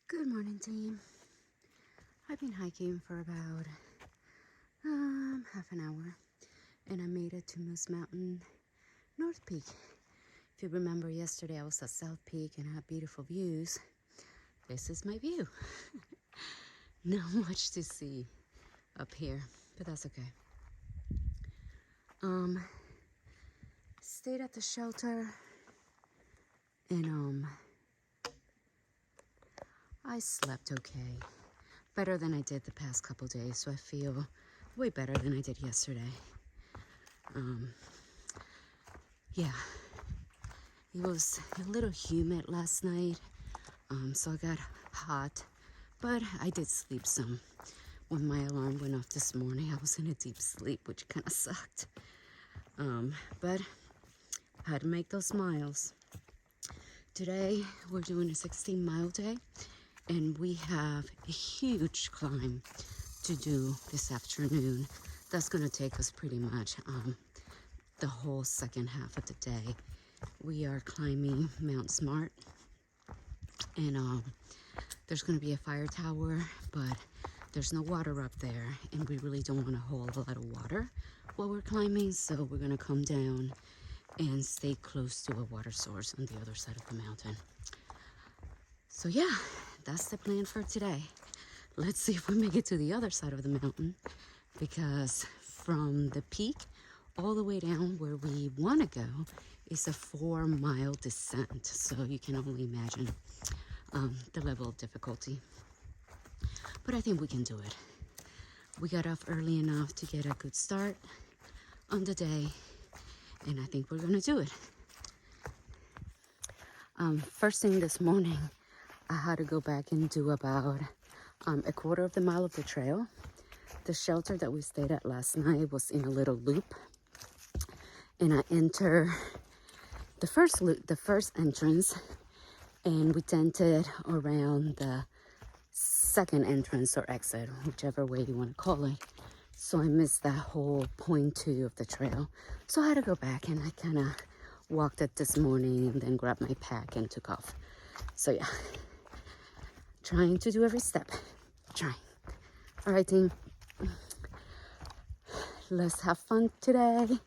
Good morning, team. I've been hiking for about half an hour, and I made it to Moose Mountain North Peak. If you remember, yesterday I was at South Peak and had beautiful views. This is my view. Not much to see up here, but that's okay. Stayed at the shelter, and I slept okay. Better than I did the past couple days, so I feel way better than I did yesterday. Yeah, it was a little humid last night, so I got hot, but I did sleep some. When my alarm went off this morning, I was in a deep sleep, which kind of sucked. But I had to make those miles. Today, we're doing a 16-mile day, and we have a huge climb to do this afternoon. That's going to take us pretty much the whole second half of the day. We are climbing Mount Smart, and there's going to be a fire tower, but there's no water up there, and we really don't want to hold a lot of water while we're climbing, so we're going to come down and stay close to a water source on the other side of the mountain. So yeah, that's the plan for today. Let's see if we make it to the other side of the mountain, because from the peak all the way down where we want to go is a 4-mile descent. So you can only imagine the level of difficulty. But I think we can do it. We got off early enough to get a good start on the day, and I think we're gonna do it. First thing this morning, I had to go back and do about a quarter of the mile of the trail. The shelter that we stayed at last night was in a little loop, and I enter the first loop, the first entrance, and we tented around the second entrance or exit, whichever way you want to call it. So I missed that whole point 2 of the trail. So I had to go back, and I kind of walked it this morning and then grabbed my pack and took off. So yeah, trying to do every step. Trying. All right, team. Let's have fun today.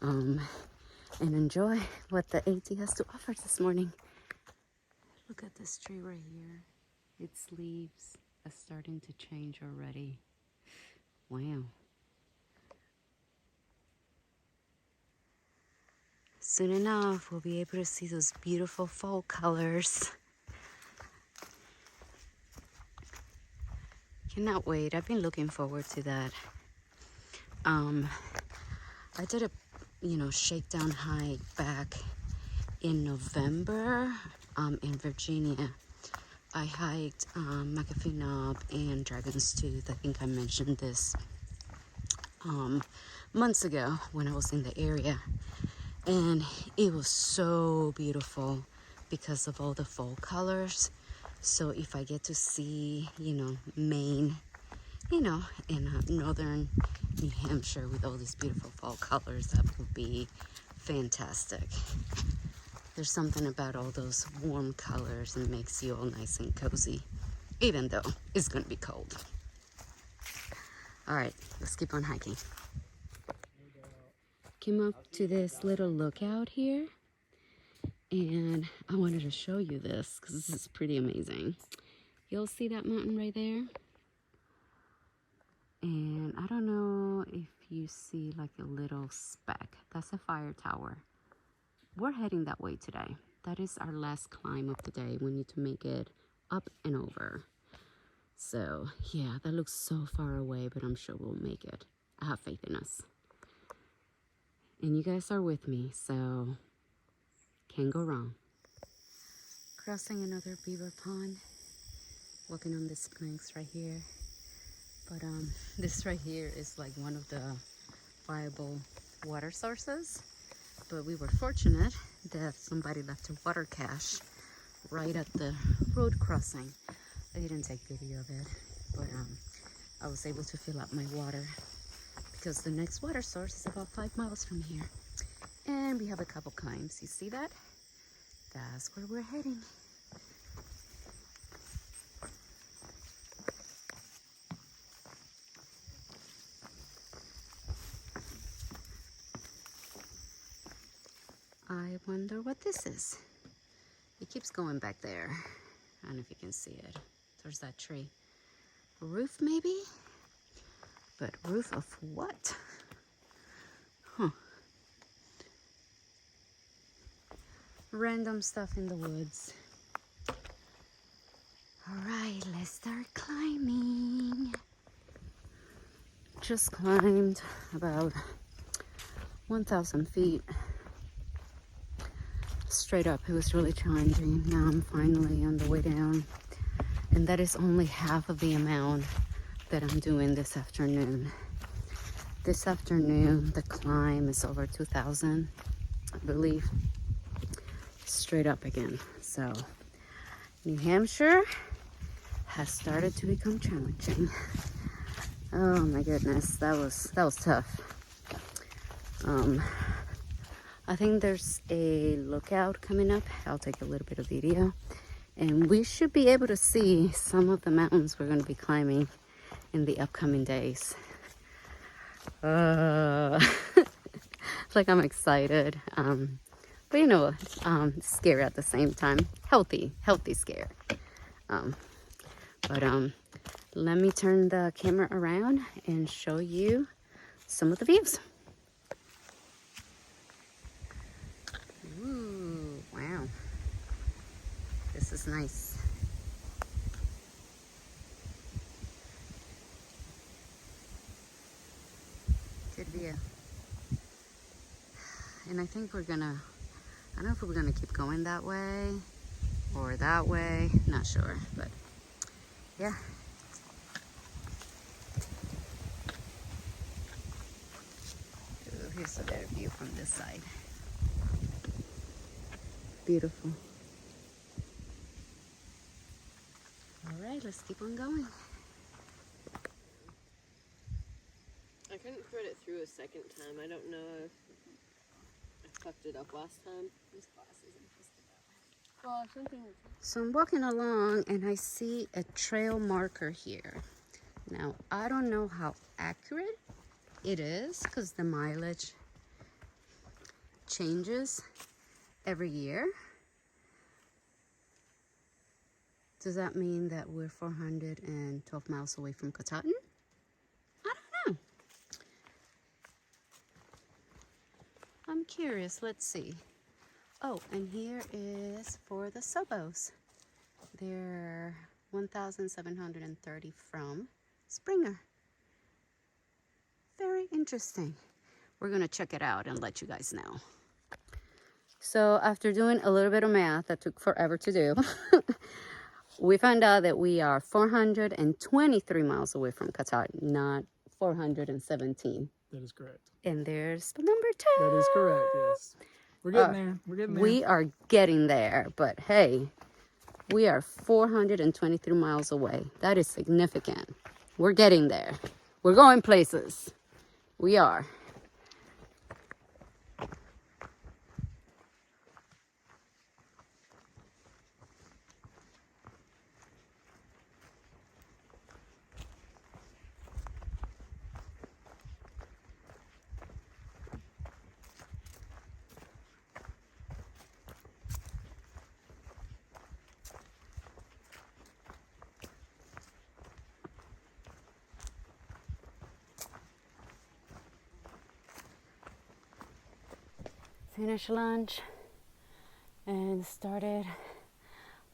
And enjoy what the AT has to offer this morning. Look at this tree right here. Its leaves are starting to change already. Wow. Soon enough, we'll be able to see those beautiful fall colors. Cannot wait. I've been looking forward to that. I did a, shakedown hike back in November in Virginia. I hiked McAfee Knob and Dragon's Tooth. I think I mentioned this months ago when I was in the area. And it was so beautiful because of all the fall colors. So if I get to see, Maine, in northern New Hampshire with all these beautiful fall colors, that would be fantastic. There's something about all those warm colors and makes you all nice and cozy, even though it's going to be cold. All right, let's keep on hiking. Came up to this little lookout here, and I wanted to show you this because this is pretty amazing. You'll see that mountain right there, and I don't know if you see like a little speck. That's a fire tower. We're heading that way today. That is our last climb of the day. We need to make it up and over. So yeah, that looks so far away, but I'm sure we'll make it. I have faith in us. And you guys are with me, so can't go wrong. Crossing another beaver pond. Walking on these planks right here. But this right here is like one of the viable water sources. But we were fortunate that somebody left a water cache right at the road crossing. I didn't take video of it, but I was able to fill up my water because the next water source is about 5 miles from here. And we have a couple climbs. You see that? That's where we're heading. I wonder what this is. It keeps going back there. I don't know if you can see it. There's that tree. Roof maybe? But roof of what? Huh. Random stuff in the woods. Alright, let's start climbing. Just climbed about 1,000 feet. Straight up, it was really challenging. Now I'm finally on the way down. And that is only half of the amount that I'm doing this afternoon. This afternoon, the climb is over 2,000, I believe. Straight up again. So, New Hampshire has started to become challenging. Oh my goodness, that was tough. I think there's a lookout coming up. I'll take a little bit of video. And we should be able to see some of the mountains we're going to be climbing in the upcoming days. It's like I'm excited. But you know, scary at the same time. Healthy scare. Let me turn the camera around and show you some of the views. Ooh, wow. This is nice. Good view. And I think we're gonna, I don't know if we're gonna keep going that way or that way, not sure, but yeah. Ooh, here's a better view from this side. Beautiful. All right, let's keep on going. I couldn't thread it through a second time. I don't know if I fucked it up last time. These glasses are twisted out. Well, something. So I'm walking along and I see a trail marker here. Now, I don't know how accurate it is because the mileage changes every year. Does that mean that we're 412 miles away from Katahdin? I don't know. I'm curious. Let's see. Oh, and here is for the Sobos. They're 1,730 from Springer. Very interesting. We're going to check it out and let you guys know. So after doing a little bit of math that took forever to do, we found out that we are 423 miles away from Katahdin, not 417. That is correct. And there's the number 2. That is correct, yes. We're getting there. We're getting there. We are getting there, but hey, we are 423 miles away. That is significant. We're getting there. We're going places. We are. Finished lunch and started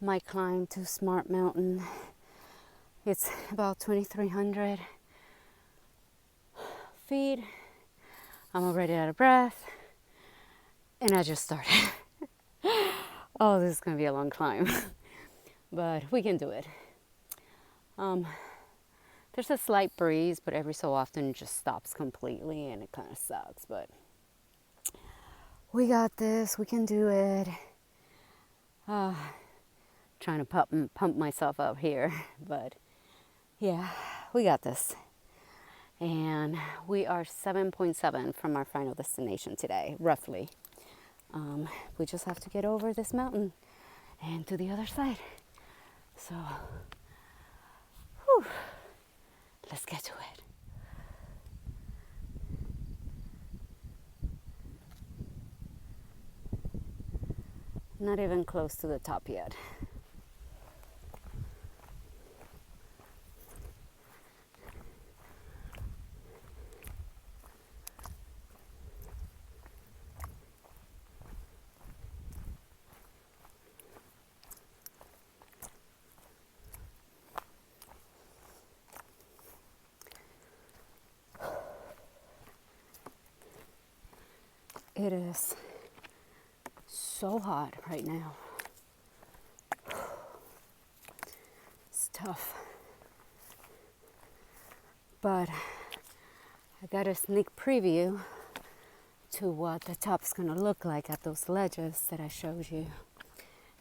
my climb to Smart Mountain. It's about 2,300 feet. I'm already out of breath and I just started. Oh, this is gonna be a long climb, but we can do it. There's a slight breeze, but every so often it just stops completely and it kind of sucks, but we got this, we can do it. Trying to pump myself up here, but yeah, we got this. And we are 7.7 from our final destination today, roughly. We just have to get over this mountain and to the other side. So, whew, let's get to it. Not even close to the top yet. It is so hot right now. It's tough. But I got a sneak preview to what the top's gonna look like at those ledges that I showed you.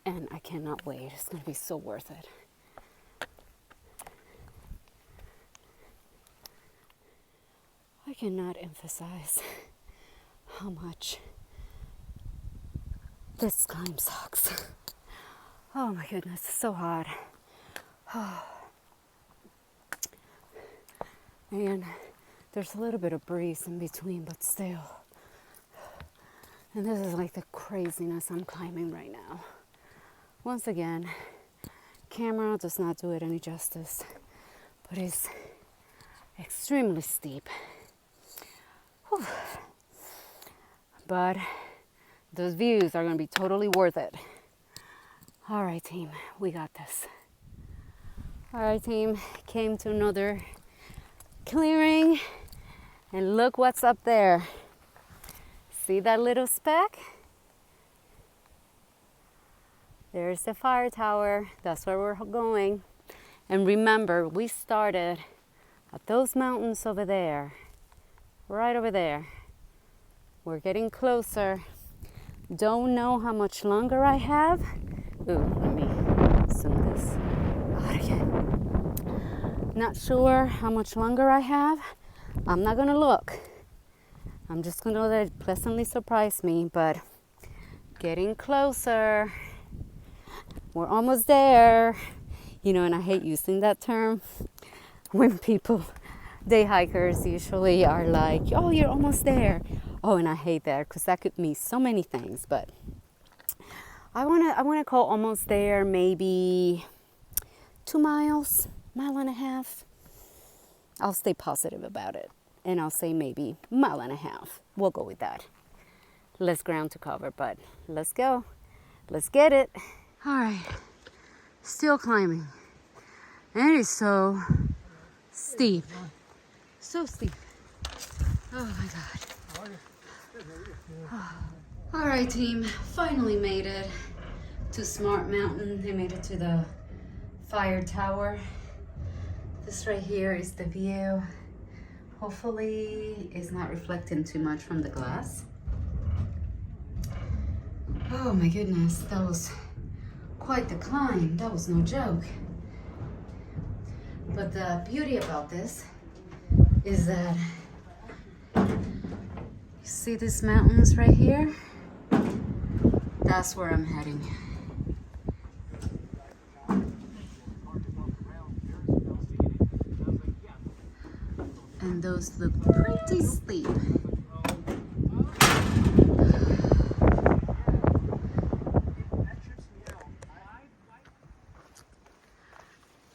And I cannot wait. It's gonna be so worth it. I cannot emphasize how much this climb sucks. Oh my goodness, it's so hot. And there's a little bit of breeze in between, but still. And this is like the craziness I'm climbing right now. Once again, camera does not do it any justice, but it's extremely steep. Whew. But those views are going to be totally worth it. All right, team, we got this. All right, team, came to another clearing, and look what's up there. See that little speck? There's the fire tower. That's where we're going. And remember, we started at those mountains over there, right over there. We're getting closer. Don't know how much longer I have. Ooh, let me zoom this out again. Not sure how much longer I have. I'm not gonna look. I'm just gonna let it pleasantly surprise me, but getting closer. We're almost there. You know, and I hate using that term when people, day hikers usually are like, oh, you're almost there. Oh, and I hate that because that could mean so many things, but I wanna call almost there maybe 2 miles, mile and a half. I'll stay positive about it, and I'll say maybe 1.5 miles. We'll go with that. Less ground to cover, but let's go. Let's get it. All right, still climbing. And it is so steep. So steep. Oh my God. All right, team, finally made it to Smart Mountain. They made it to the fire tower. This right here is the view. Hopefully it's not reflecting too much from the glass. Oh my goodness, that was quite the climb. That was no joke. But the beauty about this is that you see these mountains right here? That's where I'm heading. And those look pretty steep.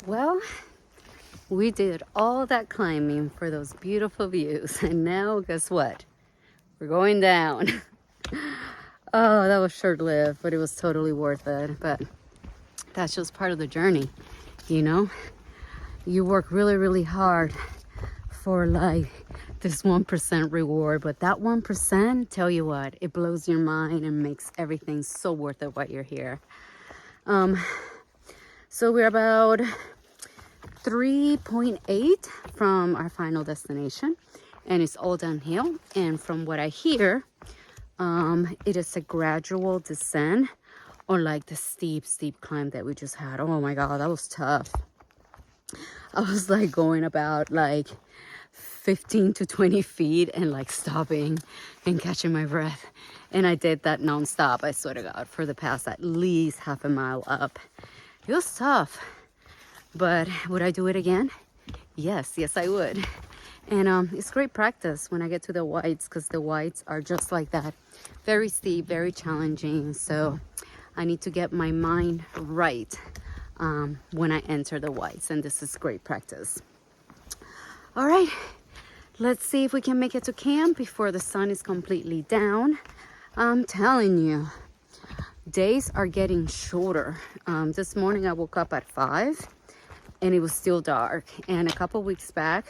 Well, we did all that climbing for those beautiful views, and now guess what? We're going down. Oh, that was short-lived, but it was totally worth it. But that's just part of the journey, you know? You work really, really hard for like this 1% reward, but that 1%, tell you what, it blows your mind and makes everything so worth it while you're here. So we're about 3.8 from our final destination, and it's all downhill. And from what I hear, it is a gradual descent on like the steep climb that we just had. Oh my God, that was tough. I was like going about like 15 to 20 feet and like stopping and catching my breath. And I did that nonstop, I swear to God, for the past at least half a mile up. It was tough, but would I do it again? Yes, I would. And it's great practice when I get to the whites, because the whites are just like that. Very steep, very challenging. So I need to get my mind right when I enter the whites, and this is great practice. All right, let's see if we can make it to camp before the sun is completely down. I'm telling you, days are getting shorter. This morning I woke up at 5 and it was still dark, and a couple weeks back,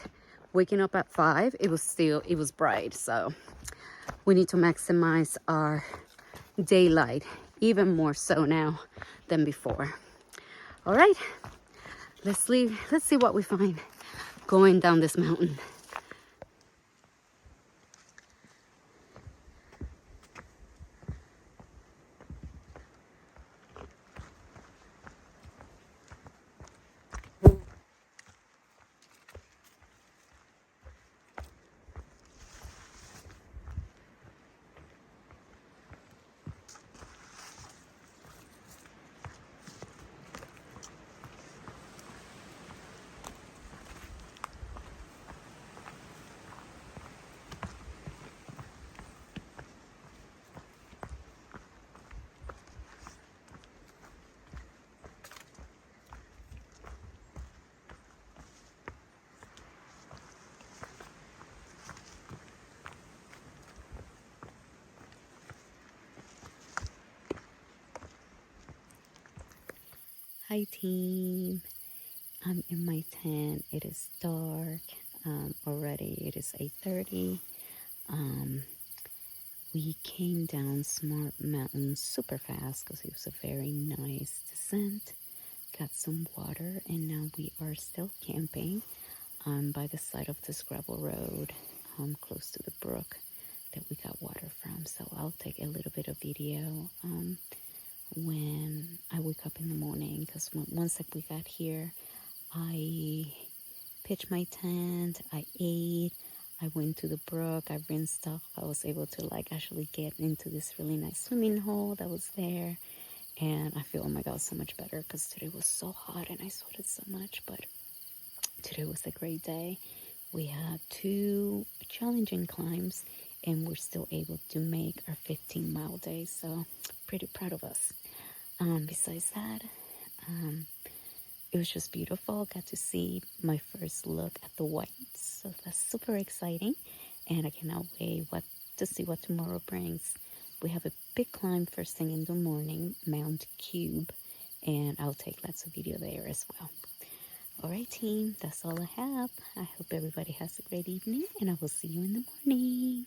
waking up at 5, it was bright. So we need to maximize our daylight even more so now than before. All right, let's see what we find going down this mountain. Hi team, I'm in my tent. It is dark already. It is 8:30. We came down Smart Mountain super fast because it was a very nice descent. Got some water, and now we are still camping by the side of this gravel road close to the brook that we got water from. So I'll take a little bit of video when I wake up in the morning, because once we got here, I pitched my tent, I ate, I went to the brook, I rinsed off. I was able to actually get into this really nice swimming hole that was there, and I feel, oh my god, so much better, because today was so hot and I sweated so much. But today was a great day. We had 2 challenging climbs, and we're still able to make our 15-mile day, so pretty proud of us. Besides that, it was just beautiful. Got to see my first look at the whites, so that's super exciting, and I cannot wait to see what tomorrow brings. We have a big climb first thing in the morning, Mount Cube, and I'll take lots of video there as well. All right, team, that's all I have. I hope everybody has a great evening, and I will see you in the morning.